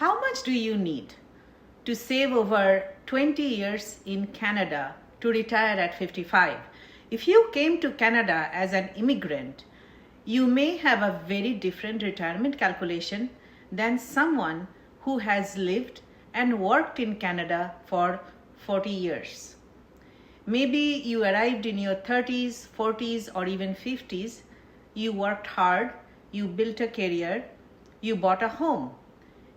How much do you need to save over 20 years in Canada to retire at 55? If you came to Canada as an immigrant, you may have a very different retirement calculation than someone who has lived and worked in Canada for 40 years. Maybe you arrived in your 30s, 40s, or even 50s. You worked hard, you built a career, you bought a home,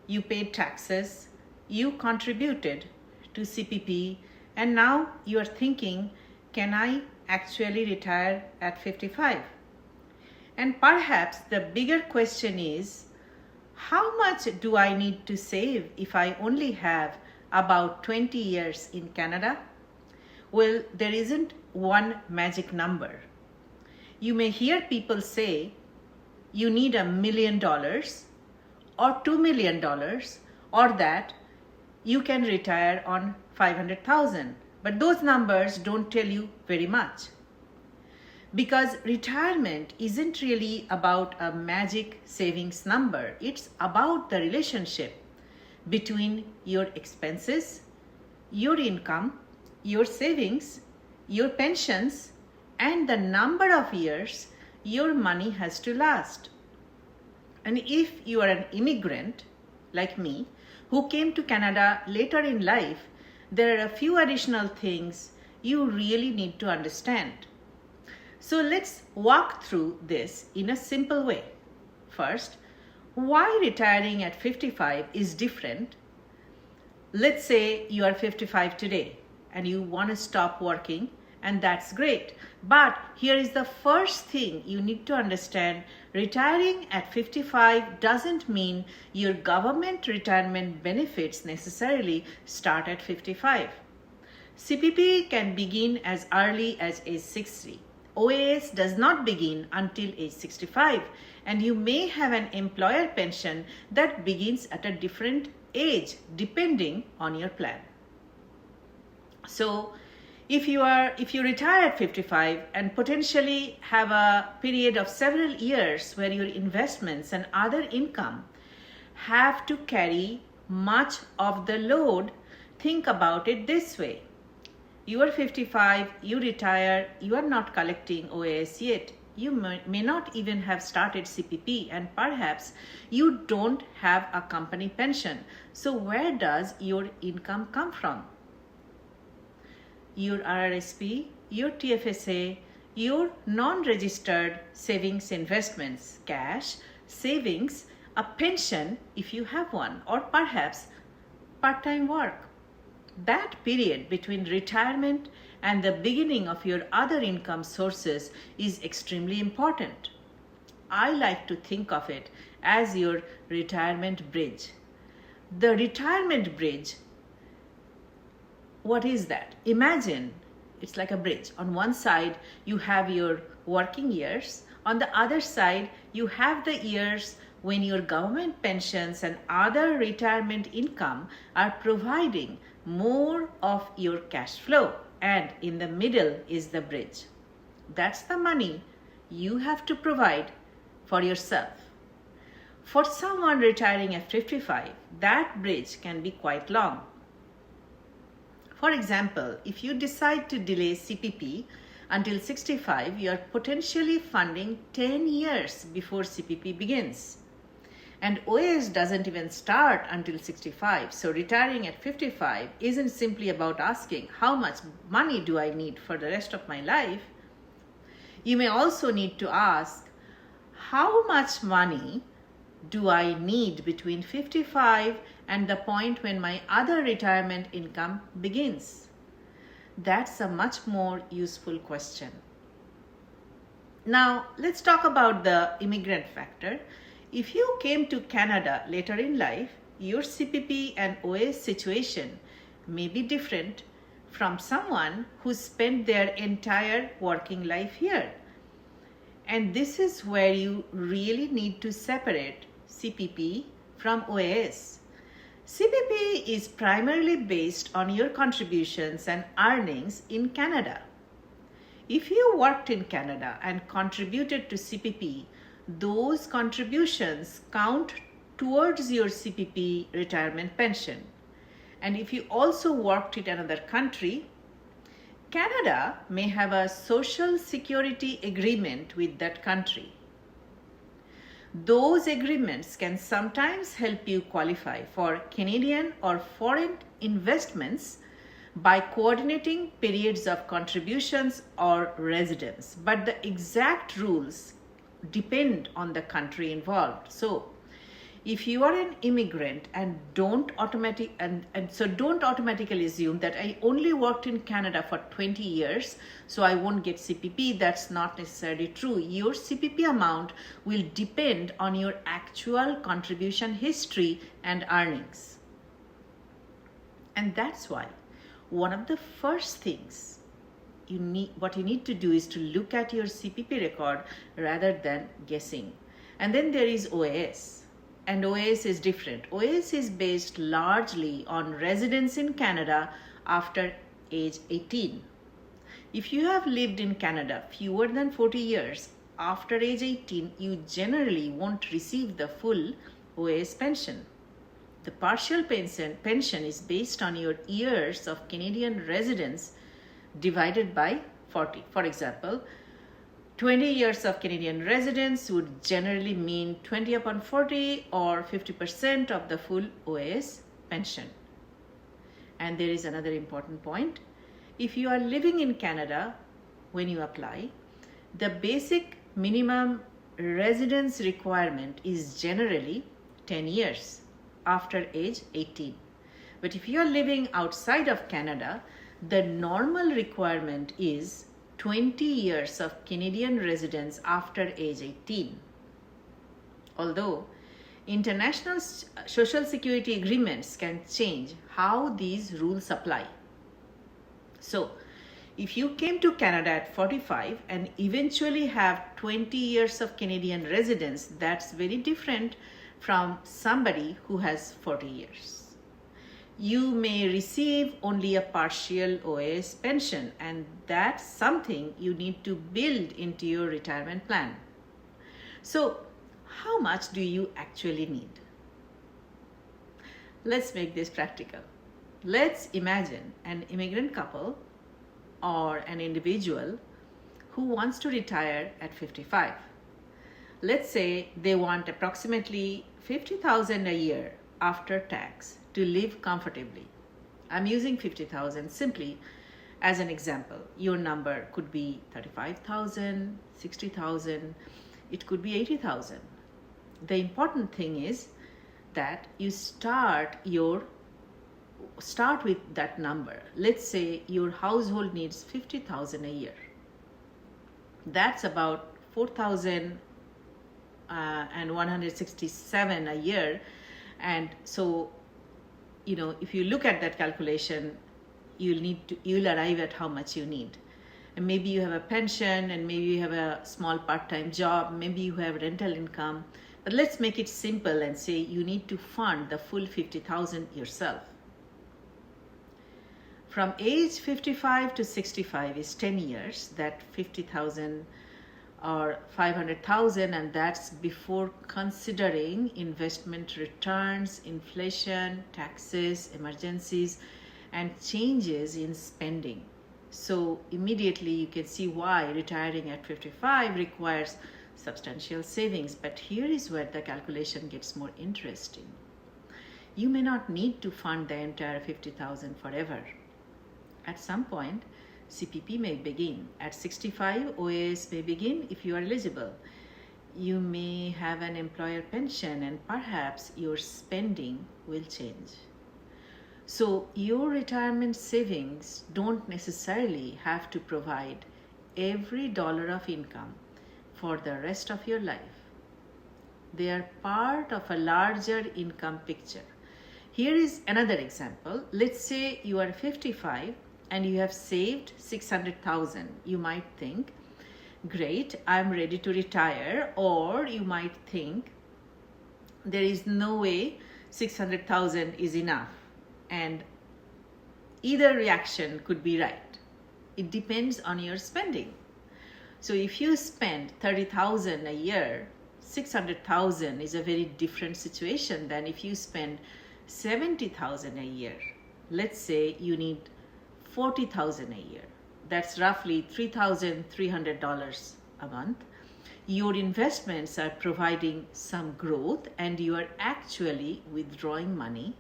you paid taxes, you contributed to CPP, and now you are thinking, can I actually retire at 55? And perhaps the bigger question is, how much do I need to save if I only have about 20 years in Canada? Well, there isn't one magic number. You may hear people say you need $1 million or $2 million, or that you can retire on 500,000. But those numbers don't tell you very much. Because retirement isn't really about a magic savings number. It's about the relationship between your expenses, your income, your savings, your pensions, and the number of years your money has to last. And if you are an immigrant like me, who came to Canada later in life, there are a few additional things you really need to understand. So let's walk through this in a simple way. First, why retiring at 55 is different. Let's say you are 55 today and you want to stop working, and that's great. But here is the first thing you need to understand. Retiring at 55 doesn't mean your government retirement benefits necessarily start at 55. CPP can begin as early as age 60. OAS does not begin until age 65, and you may have an employer pension that begins at a different age depending on your plan. So if you retire at 55 and potentially have a period of several years where your investments and other income have to carry much of the load, think about it this way. You are 55, you retire, you are not collecting OAS yet. You may not even have started CPP, and perhaps you don't have a company pension. So where does your income come from? Your RRSP, your TFSA, your non-registered savings investments, cash, savings, a pension if you have one, or perhaps part-time work. That period between retirement and the beginning of your other income sources is extremely important. I like to think of it as your retirement bridge. The retirement bridge, what is that? Imagine it's like a bridge. On one side, you have your working years. On the other side, you have the years when your government pensions and other retirement income are providing more of your cash flow. And in the middle is the bridge. That's the money you have to provide for yourself. For someone retiring at 55, that bridge can be quite long. For example, if you decide to delay CPP until 65, you are potentially funding 10 years before CPP begins. And OAS doesn't even start until 65. So retiring at 55 isn't simply about asking how much money do I need for the rest of my life. You may also need to ask, how much money do I need between 55 and the point when my other retirement income begins? That's a much more useful question. Now, let's talk about the immigrant factor. If you came to Canada later in life, your CPP and OAS situation may be different from someone who spent their entire working life here. And this is where you really need to separate CPP from OAS. CPP is primarily based on your contributions and earnings in Canada. If you worked in Canada and contributed to CPP, those contributions count towards your CPP retirement pension. And if you also worked in another country, Canada may have a social security agreement with that country. Those agreements can sometimes help you qualify for Canadian or foreign investments by coordinating periods of contributions or residence. But the exact rules depend on the country involved. So, if you are an immigrant and don't automatically assume that I only worked in Canada for 20 years, so I won't get CPP. That's not necessarily true. Your CPP amount will depend on your actual contribution history and earnings. And that's why one of the first things you need to do is to look at your CPP record rather than guessing. And then there is OAS. And OAS is different. OAS is based largely on residence in Canada after age 18. If you have lived in Canada fewer than 40 years after age 18, you generally won't receive the full OAS pension. The partial pension is based on your years of Canadian residence divided by 40. For example, 20 years of Canadian residence would generally mean 20 upon 40 or 50% of the full OAS pension. And there is another important point. If you are living in Canada when you apply, the basic minimum residence requirement is generally 10 years after age 18. But if you are living outside of Canada, the normal requirement is 20 years of Canadian residence after age 18. Although international social security agreements can change how these rules apply. So, if you came to Canada at 45 and eventually have 20 years of Canadian residence, that's very different from somebody who has 40 years. You may receive only a partial OAS pension, and that's something you need to build into your retirement plan. So, how much do you actually need? Let's make this practical. Let's imagine an immigrant couple or an individual who wants to retire at 55. Let's say they want approximately $50,000 a year after tax to live comfortably. I'm using 50,000 simply as an example. Your number could be 35,000, 60,000, it could be 80,000. The important thing is that you start with that number. Let's say your household needs 50,000 a year. That's about 4,167 a year. And so, if you look at that calculation, you'll arrive at how much you need. And maybe you have a pension, and maybe you have a small part-time job, maybe you have rental income. But let's make it simple and say you need to fund the full 50,000 yourself. From age 55 to 65 is 10 years, that 50,000 or 500,000, and that's before considering investment returns, inflation, taxes, emergencies, and changes in spending. So immediately you can see why retiring at 55 requires substantial savings. But here is where the calculation gets more interesting. You may not need to fund the entire 50,000 forever. At some point, CPP may begin. At 65, OAS may begin if you are eligible. You may have an employer pension, and perhaps your spending will change. So your retirement savings don't necessarily have to provide every dollar of income for the rest of your life. They are part of a larger income picture. Here is another example. Let's say you are 55 and you have saved 600,000. You might think, great, I'm ready to retire. Or you might think, there is no way 600,000 is enough. And either reaction could be right. It depends on your spending. So if you spend 30,000 a year, $600,000 is a very different situation than if you spend $70,000 a year. Let's say you need $40,000 a year. That's roughly $3,300 a month. Your investments are providing some growth and you are actually withdrawing money.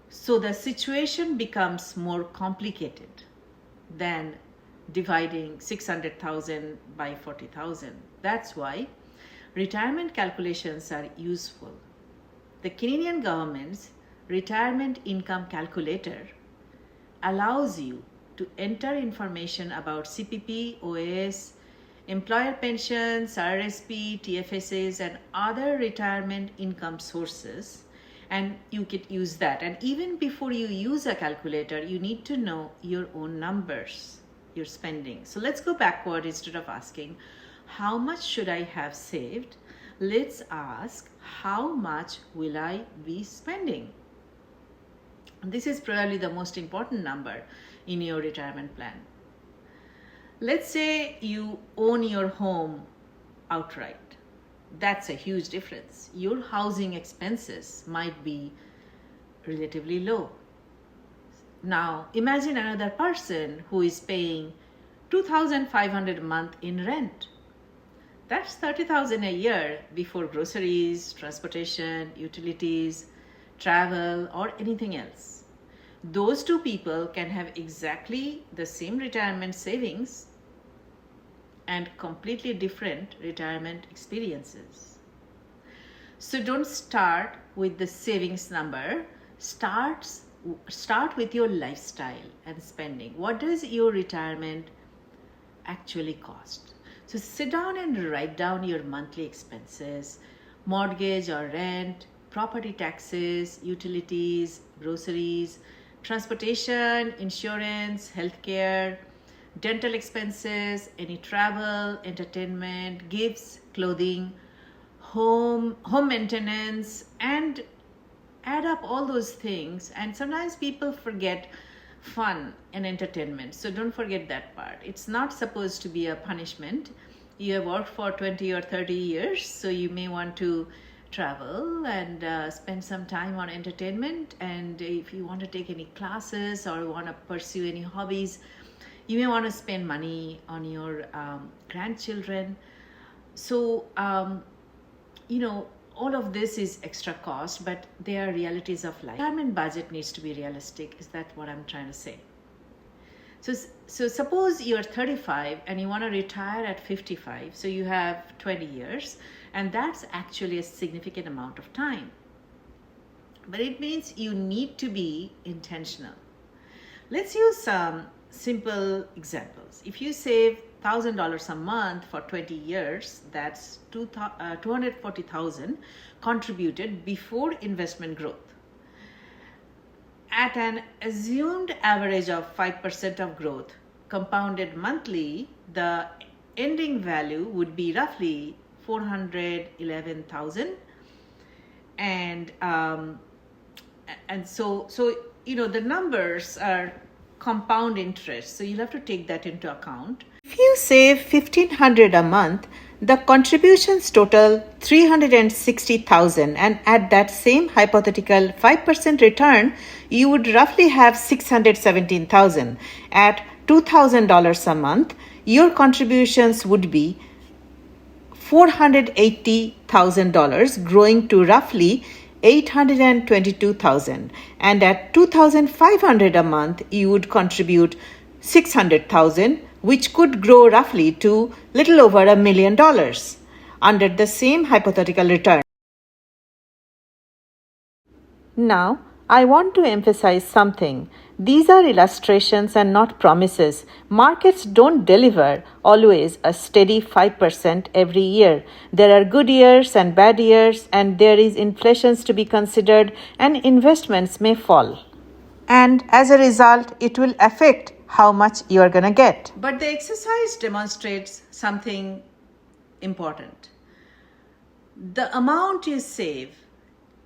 So the situation becomes more complicated than dividing 600,000 by 40,000. That's why retirement calculations are useful. The Canadian government's retirement income calculator allows you to enter information about CPP, OAS, employer pensions, RRSP, TFSAs, and other retirement income sources, and you can use that. And even before you use a calculator, you need to know your own numbers, your spending. So let's go backward. Instead of asking, how much should I have saved? Let's ask, how much will I be spending? This is probably the most important number in your retirement plan. Let's say you own your home outright. That's a huge difference. Your housing expenses might be relatively low. Now, imagine another person who is paying $2,500 a month in rent. That's $30,000 a year before groceries, transportation, utilities, travel, or anything else. Those two people can have exactly the same retirement savings and completely different retirement experiences. So don't start with the savings number. Start with your lifestyle and spending. What does your retirement actually cost? So sit down and write down your monthly expenses, mortgage or rent, property taxes, utilities, groceries, transportation, insurance, healthcare, dental expenses, any travel, entertainment, gifts, clothing, home maintenance, and add up all those things. And sometimes people forget fun and entertainment. So don't forget that part. It's not supposed to be a punishment. You have worked for 20 or 30 years, so you may want to travel and spend some time on entertainment. And if you want to take any classes or want to pursue any hobbies, you may want to spend money on your grandchildren. So, all of this is extra cost, but they are realities of life. Retirement budget needs to be realistic. Is that what I'm trying to say? So suppose you're 35 and you want to retire at 55. So you have 20 years, and that's actually a significant amount of time. But it means you need to be intentional. Let's use some simple examples. If you save $1,000 a month for 20 years, that's $240,000 contributed before investment growth. At an assumed average of 5% of growth, compounded monthly, the ending value would be roughly $411,000. And so the numbers are compound interest, so you'll have to take that into account. If you save $1,500 a month, the contributions total $360,000, and at that same hypothetical 5% return, you would roughly have $617,000. At $2,000 a month, your contributions would be $480,000, growing to roughly $822,000, and at $2,500 a month, you would contribute $600,000, which could grow roughly to little over $1 million under the same hypothetical return. Now, I want to emphasize something. These are illustrations and not promises. Markets don't deliver always a steady 5% every year. There are good years and bad years, and there is inflation to be considered, and investments may fall. And as a result, it will affect how much you are going to get. But the exercise demonstrates something important. The amount you save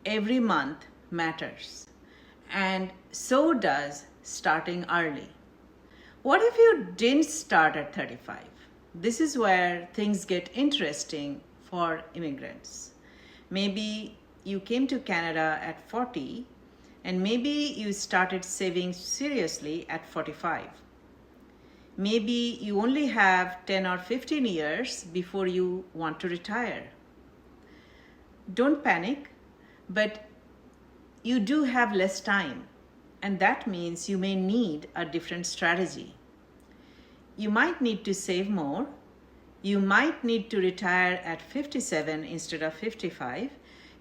every month matters, and so does starting early. What if you didn't start at 35? This is where things get interesting for immigrants. Maybe you came to Canada at 40, and maybe you started saving seriously at 45. Maybe you only have 10 or 15 years before you want to retire. Don't panic, but you do have less time, and that means you may need a different strategy. You might need to save more. You might need to retire at 57 instead of 55.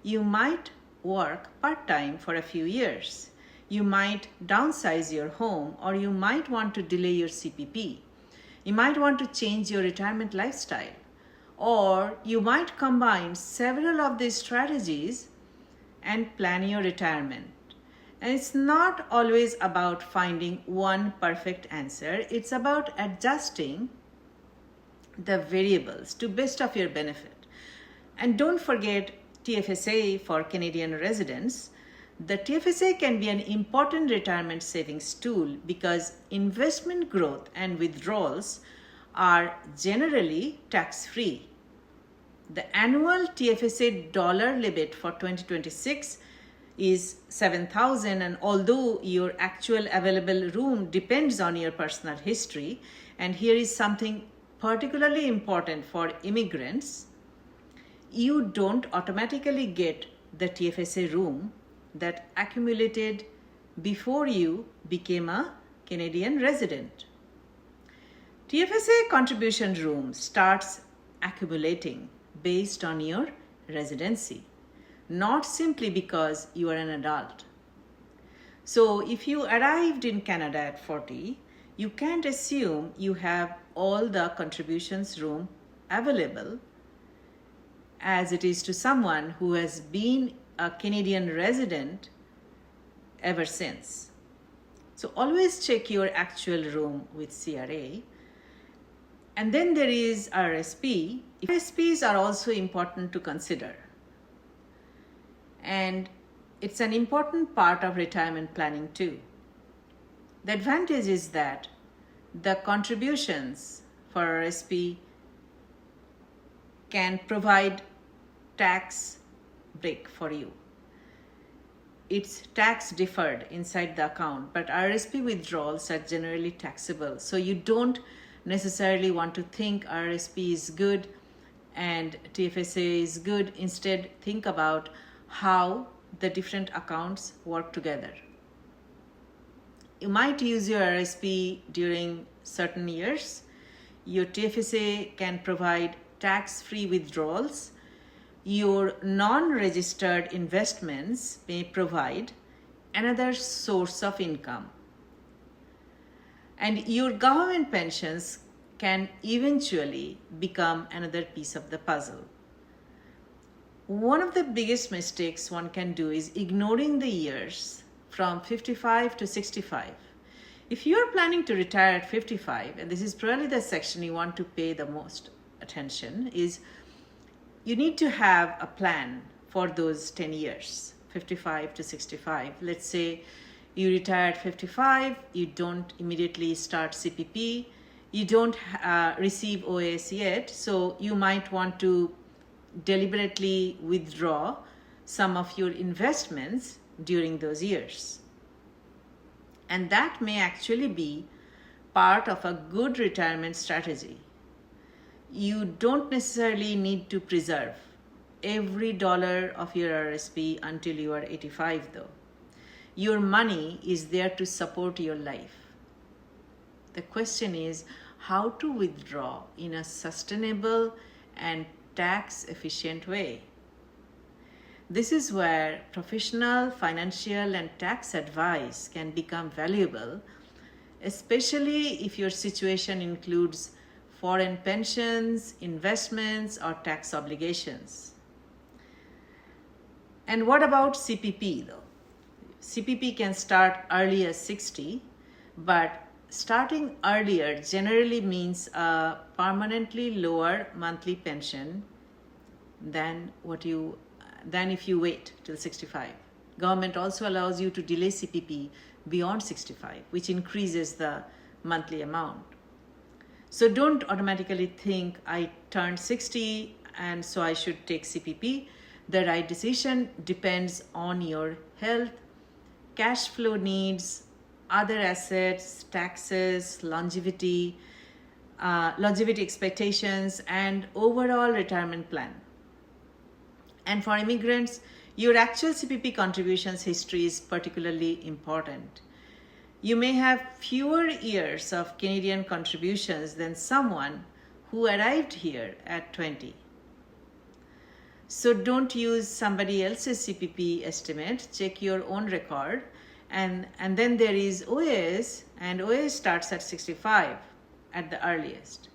You might work part-time for a few years. You might downsize your home, or you might want to delay your CPP. You might want to change your retirement lifestyle, or you might combine several of these strategies and plan your retirement. And it's not always about finding one perfect answer. It's about adjusting the variables to best of your benefit. And don't forget TFSA for Canadian residents. The TFSA can be an important retirement savings tool because investment growth and withdrawals are generally tax-free. The annual TFSA dollar limit for 2026 is $7,000, and although your actual available room depends on your personal history, and here is something particularly important for immigrants, you don't automatically get the TFSA room that accumulated before you became a Canadian resident. TFSA contribution room starts accumulating based on your residency, not simply because you are an adult. So if you arrived in Canada at 40, you can't assume you have all the contributions room available as it is to someone who has been a Canadian resident ever since. So always check your actual room with CRA. And then there is RRSP. RRSPs are also important to consider. And it's an important part of retirement planning too. The advantage is that the contributions for RRSP can provide tax break for you. It's tax deferred inside the account, but RRSP withdrawals are generally taxable. So you don't necessarily want to think RRSP is good and TFSA is good. Instead, think about how the different accounts work together. You might use your RRSP during certain years. Your TFSA can provide tax-free withdrawals. Your non-registered investments may provide another source of income. And your government pensions can eventually become another piece of the puzzle. One of the biggest mistakes one can do is ignoring the years from 55 to 65. If you are planning to retire at 55, and this is probably the section you want to pay the most attention, is you need to have a plan for those 10 years, 55 to 65. Let's say you retire at 55, you don't immediately start CPP, you don't receive OAS yet, so you might want to deliberately withdraw some of your investments during those years. And that may actually be part of a good retirement strategy. You don't necessarily need to preserve every dollar of your RRSP until you are 85 though. Your money is there to support your life. The question is how to withdraw in a sustainable and tax efficient way. This is where professional, financial, and tax advice can become valuable, especially if your situation includes foreign pensions, investments, or tax obligations. And what about CPP though? CPP can start early as 60, but starting earlier generally means a permanently lower monthly pension than if you wait till 65. Government also allows you to delay CPP beyond 65, which increases the monthly amount. So don't automatically think I turned 60 and so I should take CPP. The right decision depends on your health, cash flow needs, other assets, taxes, longevity expectations, and overall retirement plan. And for immigrants, your actual CPP contributions history is particularly important. You may have fewer years of Canadian contributions than someone who arrived here at 20. So don't use somebody else's CPP estimate, check your own record. And then there is OAS, and OAS starts at 65 at the earliest.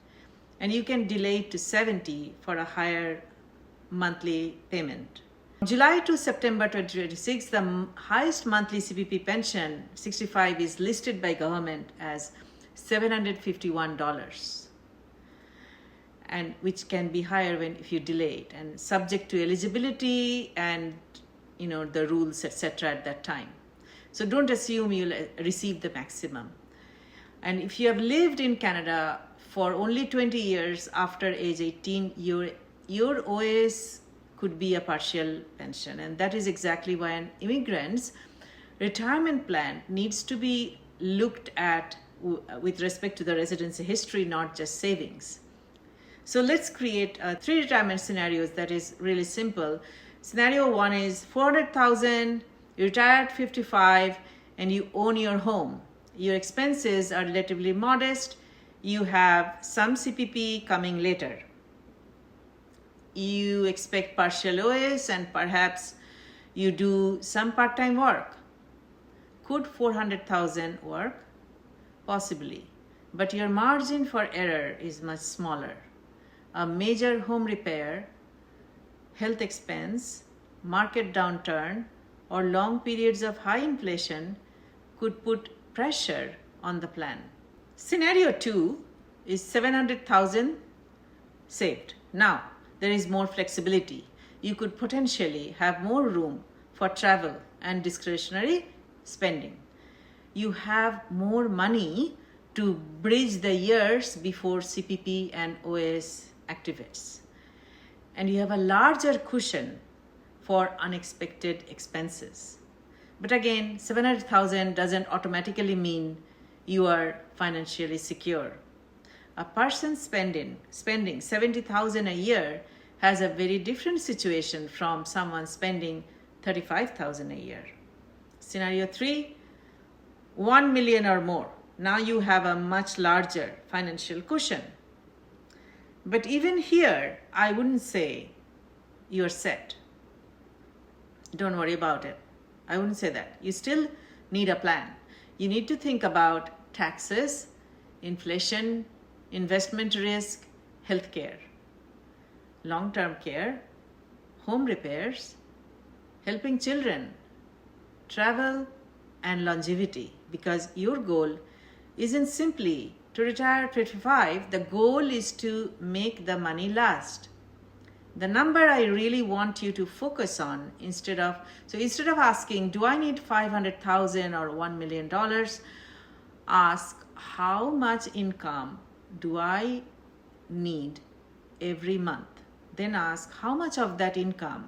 And you can delay it to 70 for a higher monthly payment. July to September 2026, the highest monthly CPP pension, 65, is listed by government as $751, and which can be higher if you delay it, and subject to eligibility and the rules, etc. at that time. So don't assume you'll receive the maximum. And if you have lived in Canada for only 20 years after age 18, your OAS could be a partial pension. And that is exactly why an immigrant's retirement plan needs to be looked at with respect to the residency history, not just savings. So let's create 3 retirement scenarios that is really simple. Scenario 1 is $400,000, you retire at 55, and you own your home. Your expenses are relatively modest. You have some CPP coming later. You expect partial OAS, and perhaps you do some part-time work. Could $400,000 work? Possibly. But your margin for error is much smaller. A major home repair, health expense, market downturn, or long periods of high inflation could put pressure on the plan. Scenario 2 is $700,000 saved. Now, there is more flexibility. You could potentially have more room for travel and discretionary spending. You have more money to bridge the years before CPP and OAS activates. And you have a larger cushion for unexpected expenses. But again, $700,000 doesn't automatically mean you are financially secure. A person spending $70,000 a year has a very different situation from someone spending $35,000 a year. Scenario 3, $1 million or more. Now you have a much larger financial cushion. But even here, I wouldn't say you're set. Don't worry about it. I wouldn't say that. You still need a plan. You need to think about taxes, inflation, investment risk, healthcare, long-term care, home repairs, helping children, travel, and longevity. Because your goal isn't simply to retire at 55, the goal is to make the money last. The number I really want you to focus on instead of asking, do I need $500,000 or $1 million? Ask, how much income do I need every month? Then ask, how much of that income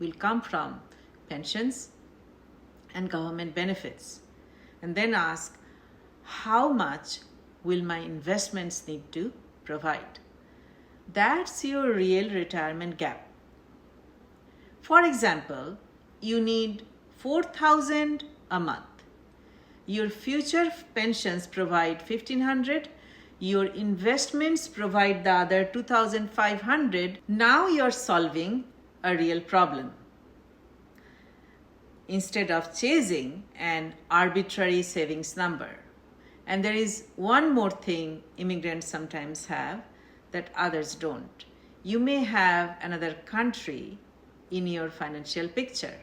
will come from pensions and government benefits? And then ask, how much will my investments need to provide? That's your real retirement gap. For example, you need $4,000 a month. Your future pensions provide $1,500. Your investments provide the other $2,500. Now you're solving a real problem, instead of chasing an arbitrary savings number. And there is one more thing immigrants sometimes have that others don't. You may have another country in your financial picture.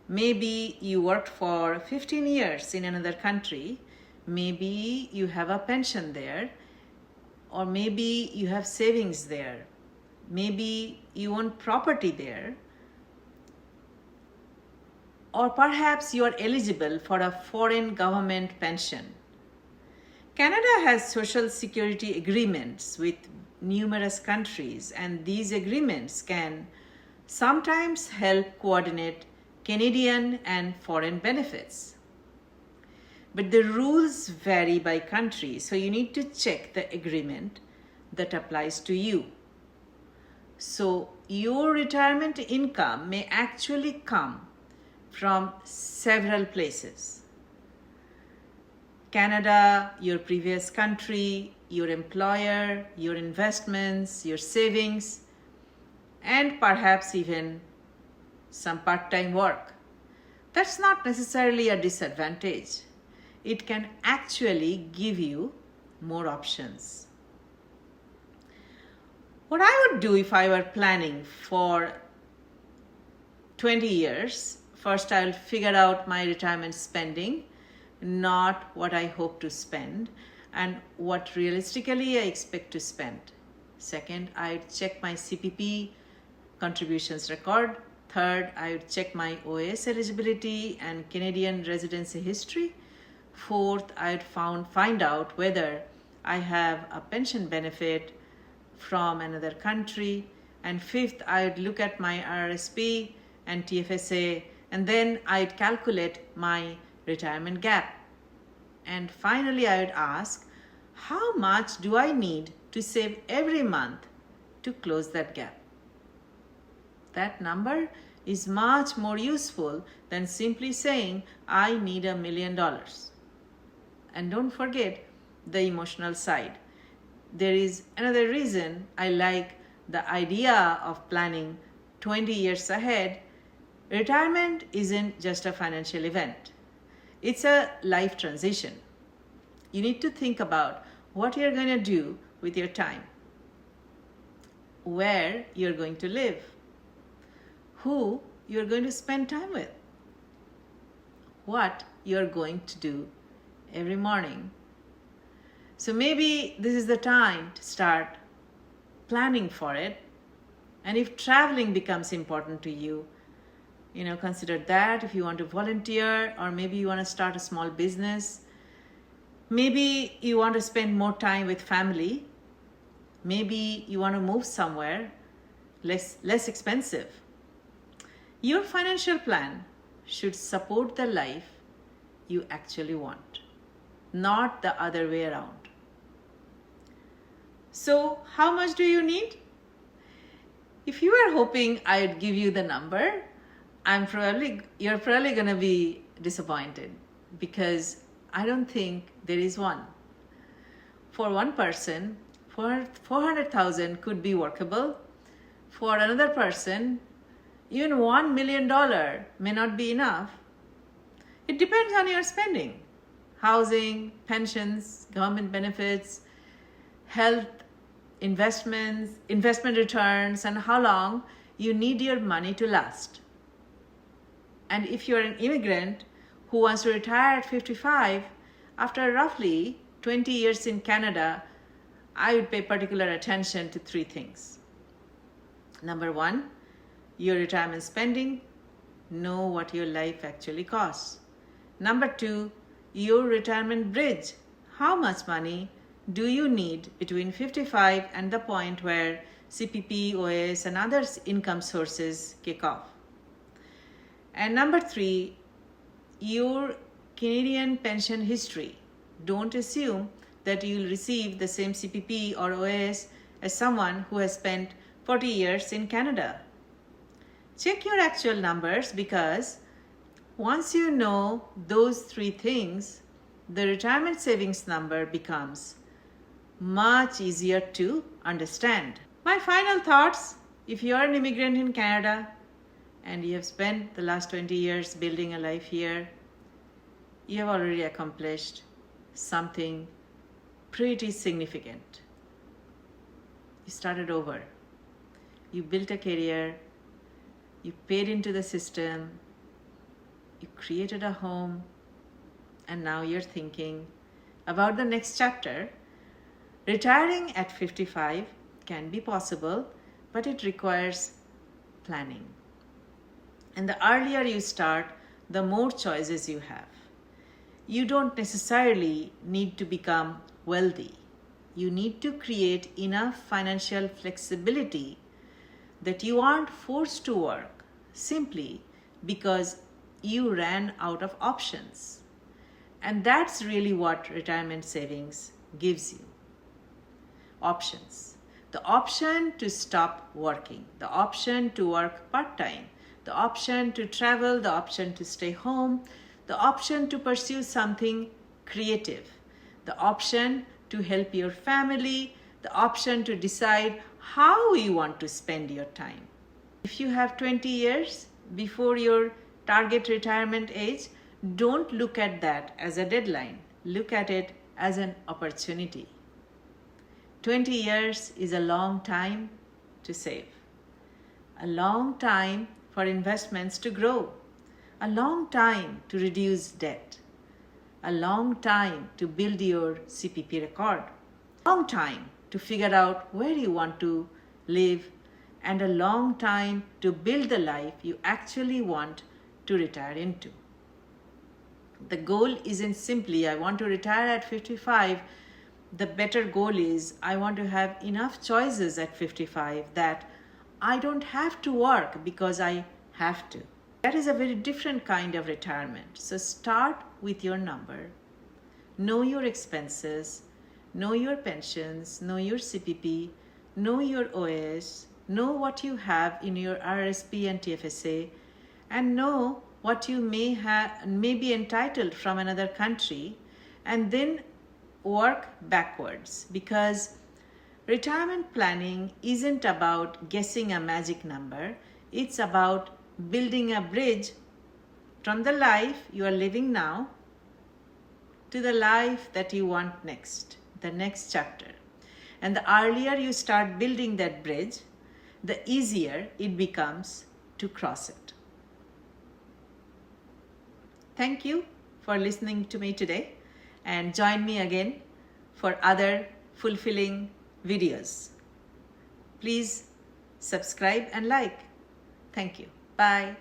Maybe you worked for 15 years in another country. Maybe you have a pension there, or maybe you have savings there. Maybe you own property there. Or perhaps you are eligible for a foreign government pension. Canada has social security agreements with numerous countries, and these agreements can sometimes help coordinate Canadian and foreign benefits. But the rules vary by country, so you need to check the agreement that applies to you. So your retirement income may actually come from several places. Canada, your previous country, your employer, your investments, your savings, and perhaps even some part-time work. That's not necessarily a disadvantage. It can actually give you more options. What I would do if I were planning for 20 years, first I'll figure out my retirement spending, not what I hope to spend and what realistically I expect to spend. Second, I'd check my CPP contributions record. Third, I would check my OAS eligibility and Canadian residency history. Fourth, I'd find out whether I have a pension benefit from another country. And fifth, I'd look at my RRSP and TFSA, and then I'd calculate my retirement gap. And finally, I would ask, how much do I need to save every month to close that gap? That number is much more useful than simply saying, I need $1 million. And don't forget the emotional side. There is another reason I like the idea of planning 20 years ahead. Retirement isn't just a financial event. It's a life transition. You need to think about what you're going to do with your time, where you're going to live, who you're going to spend time with, what you're going to do every morning. So maybe this is the time to start planning for it. And if traveling becomes important to you, consider that. If you want to volunteer, or maybe you want to start a small business, maybe you want to spend more time with family, maybe you want to move somewhere less expensive. Your financial plan should support the life you actually want, not the other way around. So how much do you need? If you are hoping I'd give you the number, you're probably going to be disappointed, because I don't think there is one. For one person, 400,000 could be workable. For another person, even $1 million may not be enough. It depends on your spending. Housing, pensions, government benefits, health, investments, investment returns, and how long you need your money to last. And if you're an immigrant who wants to retire at 55, after roughly 20 years in Canada, I would pay particular attention to 3 things. Number 1, your retirement spending. Know what your life actually costs. Number 2, your retirement bridge. How much money do you need between 55 and the point where CPP, OAS, and other income sources kick off? And number 3, your Canadian pension history. Don't assume that you'll receive the same CPP or OAS as someone who has spent 40 years in Canada. Check your actual numbers, because once you know those 3 things, the retirement savings number becomes much easier to understand. My final thoughts: if you are an immigrant in Canada and you have spent the last 20 years building a life here, you have already accomplished something pretty significant. You started over. You built a career. You paid into the system. You created a home. And now you're thinking about the next chapter. Retiring at 55 can be possible, but it requires planning. And the earlier you start, the more choices you have. You don't necessarily need to become wealthy. You need to create enough financial flexibility that you aren't forced to work simply because you ran out of options. And that's really what retirement savings gives you. Options. The option to stop working, the option to work part-time, the option to travel, the option to stay home, the option to pursue something creative, the option to help your family, the option to decide how you want to spend your time. If you have 20 years before your target retirement age, don't look at that as a deadline. Look at it as an opportunity. 20 years is a long time to save, a long time for investments to grow, a long time to reduce debt, a long time to build your CPP record, a long time to figure out where you want to live, and a long time to build the life you actually want to retire into. The goal isn't simply, I want to retire at 55. The better goal is, I want to have enough choices at 55 that I don't have to work because I have to. That is a very different kind of retirement. So start with your number. Know your expenses. Know your pensions. Know your CPP. Know your OAS. Know what you have in your RRSP and TFSA. And know what you may be entitled from another country. And then work backwards, because retirement planning isn't about guessing a magic number. It's about building a bridge from the life you are living now to the life that you want next, the next chapter. And the earlier you start building that bridge, the easier it becomes to cross it. Thank you for listening to me today, and join me again for other fulfilling videos. Please subscribe and like. Thank you. Bye.